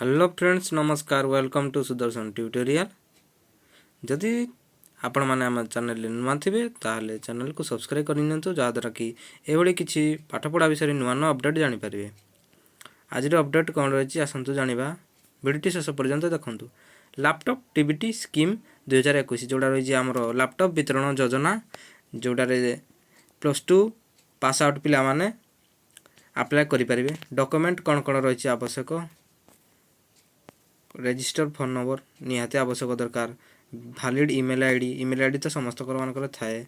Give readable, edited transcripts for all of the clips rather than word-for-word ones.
Hello friends नमस्कार welcome to Sudarshan tutorial. जदि आपण मैंने आम चैनल नुआ थे ताहले चैनल को सब्सक्राइब कर जहाँद्वारा कि यह किसी पाठपढ़ा विषय नुआ नुआ अपडेट जानीपारे। आज अपडेट कौन रही आसतु जाना भिडियो शेष पर्यंत देखूँ। लैपटॉप टीबीटी स्कीम 2021 जोड़ा रही आमर लैपटॉप वितरण योजना जोड़े +2 पास आउट पिला माने अप्लाई करें। डॉक्यूमेंट कौन कौन रही आवश्यक रजिस्टर फोन नंबर निहाती आवश्यक दरकार। वैलिड ईमेल आईडी तो समस्त मानकर थाए।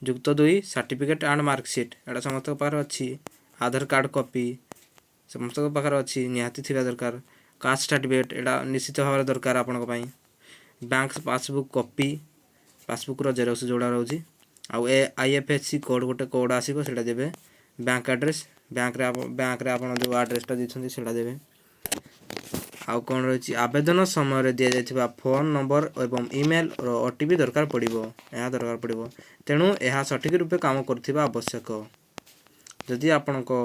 युक्त 2 सर्टिफिकेट एंड मार्कशीट एटा समस्त पाखर अच्छी। आधार कार्ड कॉपी समस्त पाखर अच्छी निहाती थिबा दरकार। कास्ट सर्टिफिकेट एटा निश्चित भाव दरकार आपण को। Bank passbook copy passbook Xerox जोड़ा रोची आउ IFSC कोड गोटे कोड आसो से देवे। बैंक एड्रेस बैंक रे आप जो आड्रेसटा देते से देवे। आउ कौन रही आवेदन समय दि जाइथिबा फोन नंबर एवं ईमेल और OTP दरकार पड़िबो। यह दरकार पड़िबो तेणु यह सठिक रूपे काम करथिबा आवश्यक। जदि आपण को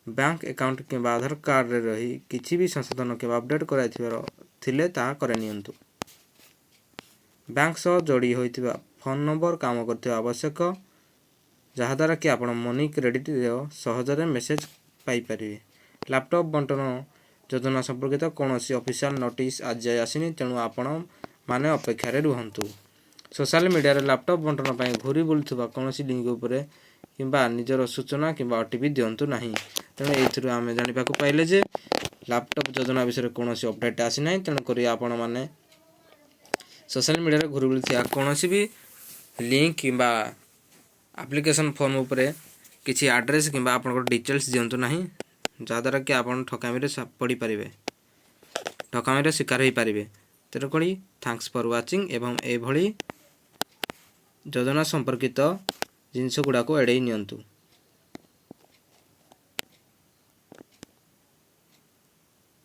बैंक अकाउंट कि आधार कार्ड रे रही किछि भी संशोधन कि अपडेट कराइथिबार थिले ता करे नियंतु। बैंक सह जोड़ी होइथिबा फोन नंबर काम करथिबा आवश्यक जहाँद्वारा कि आपण मनी क्रेडिट सहजरे मेसेज पाई परिबे। लैपटॉप बंटन योजना संपर्कित कौन सी ऑफिशियल नोटिस आज जाए आसनी तेणु आपण माने अपेक्षा रुहतु। सोशल मीडिया रे लैपटॉप बंटन पर घूरी बुलुवा कौन लिंक उपरे किंबा निजर सूचना किंबा OTP दिंतु नहीं। तेणु ये आम जाना पाइले जे लैपटॉप योजना विषय कौन अपडेट आसी ना। तेणुक आपण मैंने सोशल मीडिया रे घूरी बुलुवा कौन भी लिंक किंबा एप्लिकेशन फॉर्म उपरे किसी एड्रेस किंबा आपण डिटेल्स दिंतु नहीं जहाँद्वारा कि आप ठकामी पड़ पारे ठकामी शिकार हो पारे। तेणुक थैंक्स फॉर वाचिंग एवं एभली योजना संपर्कित जिनस गुड़ाक एड़े नियंतु।